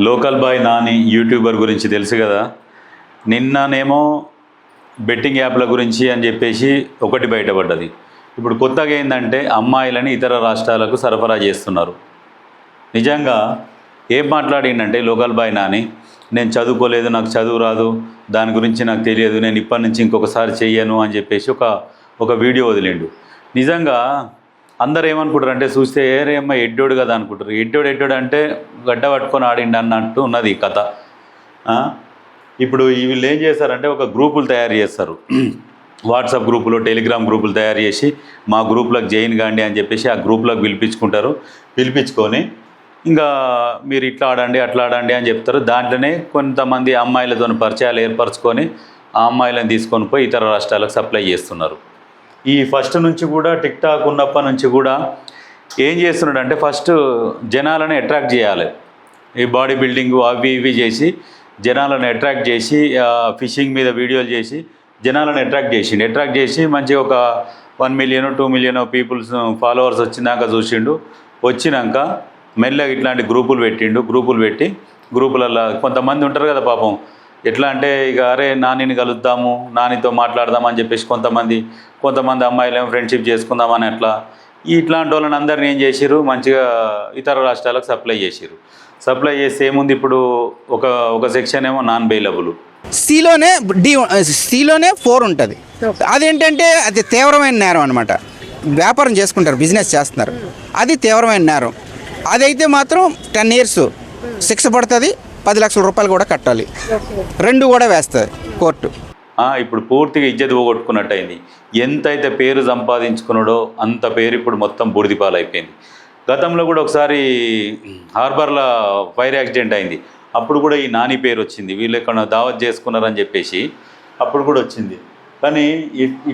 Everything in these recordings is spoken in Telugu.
లోకల్ బాయ్ నాని యూట్యూబర్ గురించి తెలుసు కదా. నిన్ననేమో బెట్టింగ్ యాప్ల గురించి అని చెప్పేసి ఒకటి బయటపడ్డది. ఇప్పుడు కొత్తగా ఏంటంటే అమ్మాయిలని ఇతర రాష్ట్రాలకు సరఫరా చేస్తున్నారు. నిజంగా ఏం మాట్లాడిందంటే లోకల్ బాయ్ నాని, నేను చదువుకోలేదు, నాకు చదువు రాదు, దాని గురించి నాకు తెలియదు, నేను ఇప్పటి నుంచి ఇంకొకసారి చెయ్యను అని చెప్పేసి ఒక వీడియో వదిలిండు. నిజంగా అందరు ఏమనుకుంటారు అంటే చూస్తే ఏరేమ్మ ఎడ్డోడు కదా అనుకుంటారు. ఎడ్డోడు అంటే గడ్డ పట్టుకొని ఆడిండి అన్నట్టు ఉన్నది ఈ కథ. ఇప్పుడు వీళ్ళు ఏం చేస్తారంటే ఒక గ్రూపులు తయారు చేస్తారు, వాట్సాప్ గ్రూపులు, టెలిగ్రామ్ గ్రూపులు తయారు చేసి మా గ్రూప్లకు జాయిన్ కాండి అని చెప్పేసి ఆ గ్రూప్లకు పిలిపించుకొని ఇంకా మీరు ఇట్లా ఆడండి అట్లా ఆడండి అని చెప్తారు. దాంట్లోనే కొంతమంది అమ్మాయిలతో పరిచయాలు ఏర్పరచుకొని ఆ అమ్మాయిలను తీసుకొని పోయి ఇతర రాష్ట్రాలకు సప్లై చేస్తున్నారు. ఈ ఫస్ట్ నుంచి కూడా టిక్ టాక్ ఉన్నప్పటి నుంచి కూడా ఏం చేస్తున్నాడు అంటే ఫస్ట్ జనాలను అట్రాక్ట్ చేయాలి. ఈ బాడీ బిల్డింగ్ అవి ఇవి చేసి జనాలను అట్రాక్ట్ చేసి ఫిషింగ్ మీద వీడియోలు చేసి జనాలను అట్రాక్ట్ చేసి మంచిగా ఒక 1 మిలియన్ 2 మిలియన్ పీపుల్స్ ఫాలోవర్స్ వచ్చినాక మెల్లగా ఇట్లాంటి గ్రూపులు పెట్టి గ్రూపులలో కొంతమంది ఉంటారు కదా పాపం, ఎట్లా అంటే ఇక అరే నానిని కలుద్దాము, నానితో మాట్లాడదామని అని చెప్పేసి కొంతమంది అమ్మాయిలేమో ఫ్రెండ్షిప్ చేసుకుందామని అట్లా ఇట్లాంటి వాళ్ళని అందరిని ఏం చేసిర్రు, మంచిగా ఇతర రాష్ట్రాలకు సప్లై చేస్తే ఏముంది, ఇప్పుడు ఒక సెక్షన్ ఏమో నాన్ బెయిలబుల్, సిలోనే 4 ఉంటుంది. అదేంటంటే అది తీవ్రమైన నేరం అనమాట. వ్యాపారం చేసుకుంటారు, బిజినెస్ చేస్తున్నారు, అది తీవ్రమైన నేరం. అదైతే మాత్రం 10 years శిక్ష పడుతుంది, 10 లక్షల రూపాయలు కూడా కట్టాలి, 2 కూడా వేస్తుంది కోర్టు. ఇప్పుడు పూర్తిగా ఇజ్జత్ పోగొట్టుకున్నట్టు అయింది. ఎంతైతే పేరు సంపాదించుకున్నాడో అంత పేరు ఇప్పుడు మొత్తం బూడిదిపాలైపోయింది. గతంలో కూడా ఒకసారి హార్బర్లో ఫైర్ యాక్సిడెంట్ అయింది, అప్పుడు కూడా ఈ నాని పేరు వచ్చింది, వీళ్ళు ఎక్కడ దావత్ చేసుకున్నారని చెప్పేసి అప్పుడు కూడా వచ్చింది. కానీ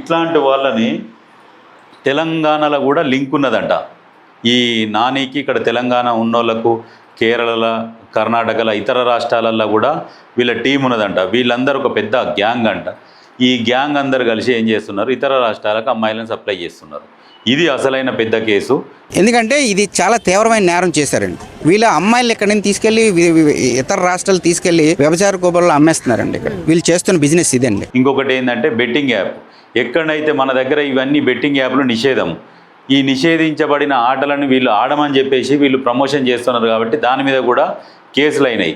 ఇట్లాంటి వాళ్ళని తెలంగాణలో కూడా లింక్ ఉన్నదంట. ఈ నానికి ఇక్కడ తెలంగాణ ఉన్నోళ్లకు కేరళలో, కర్ణాటకలో, ఇతర రాష్ట్రాలలో కూడా వీళ్ళ టీం ఉన్నదంట. వీళ్ళందరూ ఒక పెద్ద గ్యాంగ్ అంట. ఈ గ్యాంగ్ అందరు కలిసి ఏం చేస్తున్నారు, ఇతర రాష్ట్రాలకు అమ్మాయిలను సప్లై చేస్తున్నారు. ఇది అసలైన పెద్ద కేసు. ఎందుకంటే ఇది చాలా తీవ్రమైన నేరం చేశారండి. వీళ్ళ అమ్మాయిలు ఎక్కడి నుంచి తీసుకెళ్లి ఇతర రాష్ట్రాలు తీసుకెళ్లి వ్యభిచార కోపంలో అమ్మేస్తున్నారండి. ఇక్కడ వీళ్ళు చేస్తున్న బిజినెస్ ఇదండి. ఇంకొకటి ఏంటంటే బెట్టింగ్ యాప్. ఎక్కడైతే మన దగ్గర ఇవన్నీ బెట్టింగ్ యాప్లు నిషేధం, ఈ నిషేధించబడిన ఆటలను వీళ్ళు ఆడమని చెప్పేసి వీళ్ళు ప్రమోషన్ చేస్తున్నారు కాబట్టి దాని మీద కూడా కేసులు అయినాయి.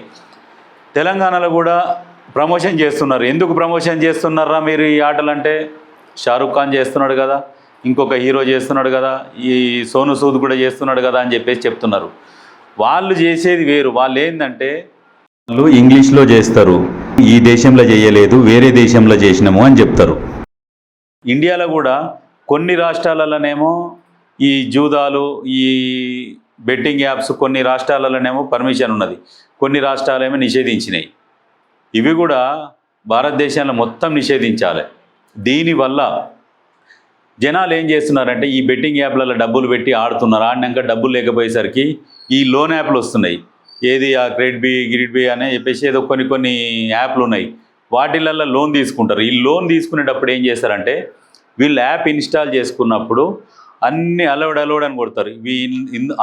తెలంగాణలో కూడా ప్రమోషన్ చేస్తున్నారు. ఎందుకు ప్రమోషన్ చేస్తున్నారా మీరు ఈ ఆటలంటే, షారుఖ్ ఖాన్ చేస్తున్నాడు కదా, ఇంకొక హీరో చేస్తున్నాడు కదా, ఈ సోను సూద్ కూడా చేస్తున్నాడు కదా అని చెప్పేసి చెప్తున్నారు. వాళ్ళు చేసేది వేరు. వాళ్ళు ఏంటంటే వాళ్ళు ఇంగ్లీష్లో చేస్తారు, ఈ దేశంలో చేయలేదు వేరే దేశంలో చేసినాము అని చెప్తారు. ఇండియాలో కూడా కొన్ని రాష్ట్రాలలోనేమో ఈ జూదాలు, ఈ బెట్టింగ్ యాప్స్ కొన్ని రాష్ట్రాలలోనేమో పర్మిషన్ ఉన్నది, కొన్ని రాష్ట్రాలేమో నిషేధించినాయి. ఇవి కూడా భారతదేశంలో మొత్తం నిషేధించాలి. దీనివల్ల జనాలు ఏం చేస్తున్నారంటే ఈ బెట్టింగ్ యాప్లలో డబ్బులు పెట్టి ఆడుతున్నారు. ఆడినాక డబ్బులు లేకపోయేసరికి ఈ లోన్ యాప్లు వస్తున్నాయి. ఏది ఆ గ్రిడ్ బి అని చెప్పేసి ఏదో కొన్ని యాప్లు ఉన్నాయి, వాటిలలో లోన్ తీసుకుంటారు. ఈ లోన్ తీసుకునేటప్పుడు ఏం చేస్తారంటే వీళ్ళు యాప్ ఇన్స్టాల్ చేసుకున్నప్పుడు అన్నీ అలౌడ్ అని కొడతారు.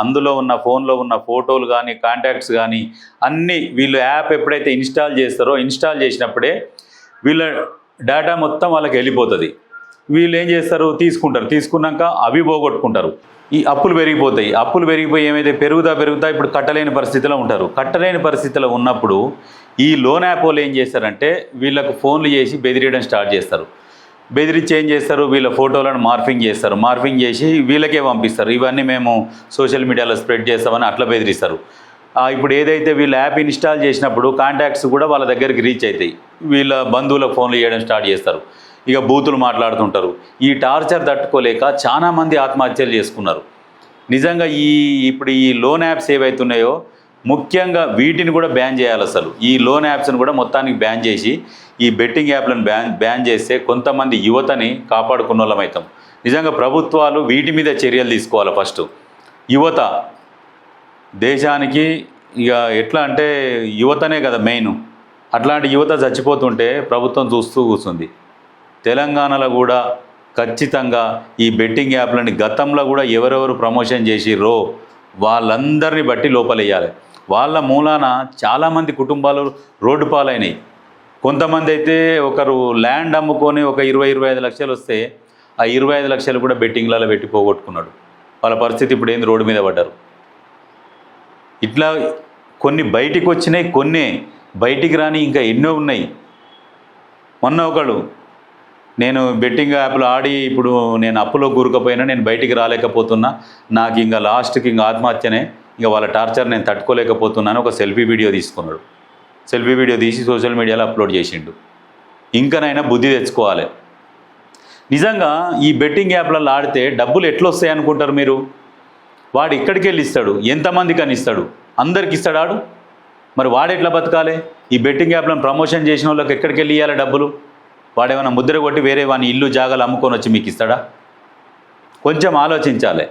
అందులో ఉన్న ఫోన్లో ఉన్న ఫోటోలు కానీ కాంటాక్ట్స్ కానీ అన్నీ వీళ్ళు యాప్ ఎప్పుడైతే ఇన్స్టాల్ చేస్తారో ఇన్స్టాల్ చేసినప్పుడే వీళ్ళ డేటా మొత్తం వాళ్ళకి వెళ్ళిపోతుంది. వీళ్ళు ఏం చేస్తారు, తీసుకున్నాక అవి పోగొట్టుకుంటారు. ఈ అప్పులు పెరిగిపోయి ఏమైతే పెరుగుతా ఇప్పుడు కట్టలేని పరిస్థితిలో ఉంటారు. కట్టలేని పరిస్థితిలో ఉన్నప్పుడు ఈ లోన్ యాప్ వాళ్ళు ఏం చేస్తారంటే వీళ్ళకు ఫోన్లు చేసి బెదిరియడం స్టార్ట్ చేస్తారు. బెదిరించి ఏం చేస్తారు, వీళ్ళ ఫోటోలను మార్ఫింగ్ చేసి వీళ్ళకే పంపిస్తారు. ఇవన్నీ మేము సోషల్ మీడియాలో స్ప్రెడ్ చేస్తామని అట్లా బెదిరిస్తారు. ఇప్పుడు ఏదైతే వీళ్ళు యాప్ ఇన్స్టాల్ చేసినప్పుడు కాంటాక్ట్స్ కూడా వాళ్ళ దగ్గరికి రీచ్ అవుతాయి. వీళ్ళ బంధువులకు ఫోన్లు చేయడం స్టార్ట్ చేస్తారు. ఇక బూతులు మాట్లాడుతుంటారు. ఈ టార్చర్ తట్టుకోలేక చాలామంది ఆత్మహత్యలు చేసుకున్నారు. నిజంగా ఇప్పుడు ఈ లోన్ యాప్స్ ఏవైతున్నాయో ముఖ్యంగా వీటిని కూడా బ్యాన్ చేయాలి. అసలు ఈ లోన్ యాప్స్ని కూడా మొత్తానికి బ్యాన్ చేసి ఈ బెట్టింగ్ యాప్లను బ్యాన్ చేస్తే కొంతమంది యువతని కాపాడుకున్న వాళ్ళం అవుతాం. నిజంగా ప్రభుత్వాలు వీటి మీద చర్యలు తీసుకోవాలి. ఫస్ట్ యువత దేశానికి ఇక ఎట్లా అంటే యువతనే కదా మెయిన్. అట్లాంటి యువత చచ్చిపోతుంటే ప్రభుత్వం చూస్తూ కూర్చుంది. తెలంగాణలో కూడా ఖచ్చితంగా ఈ బెట్టింగ్ యాప్లని గతంలో కూడా ఎవరెవరు ప్రమోషన్ చేసిర్రో వాళ్ళందరినీ బట్టి లోపలేయాలి. వాళ్ళ మూలాన చాలామంది కుటుంబాలు రోడ్డు పాలైనవి. కొంతమంది అయితే ఒకరు ల్యాండ్ అమ్ముకొని ఒక 20-25 లక్షలు వస్తే ఆ 25 లక్షలు కూడా బెట్టింగ్లలో పెట్టి పోగొట్టుకున్నాడు. వాళ్ళ పరిస్థితి ఇప్పుడు ఏంది, రోడ్డు మీద పడ్డారు. ఇట్లా కొన్ని బయటికి వచ్చినాయి, కొన్ని బయటికి రాని ఇంకా ఎన్నో ఉన్నాయి. మొన్న ఒకడు, నేను బెట్టింగ్ యాప్లో ఆడి ఇప్పుడు నేను అప్పులో కూరుకుపోయినా, నేను బయటికి రాలేకపోతున్నా, నాకు ఇంకా లాస్ట్కి ఇంకా ఆత్మహత్యనే, ఇంకా వాళ్ళ టార్చర్ నేను తట్టుకోలేకపోతున్నాను, ఒక సెల్ఫీ వీడియో తీసుకున్నాడు. సెల్ఫీ వీడియో తీసి సోషల్ మీడియాలో అప్లోడ్ చేసిండు. ఇంకనైనా బుద్ధి తెచ్చుకోవాలి. నిజంగా ఈ బెట్టింగ్ యాప్లలో ఆడితే డబ్బులు ఎట్లా వస్తాయి అనుకుంటారు మీరు? వాడు ఇక్కడికి వెళ్ళి ఇస్తాడు, ఎంతమందికి అని ఇస్తాడు, అందరికి ఇస్తాడు ఆడు. మరి వాడు ఎట్లా బతకాలి? ఈ బెట్టింగ్ యాప్లను ప్రమోషన్ చేసిన వాళ్ళకి ఎక్కడికి వెళ్ళి ఇవ్వాలి డబ్బులు? వాడేమైనా ముద్ర కొట్టి వేరే వాని ఇల్లు జాగాలు అమ్ముకొని వచ్చి మీకు ఇస్తాడా? కొంచెం ఆలోచించాలి.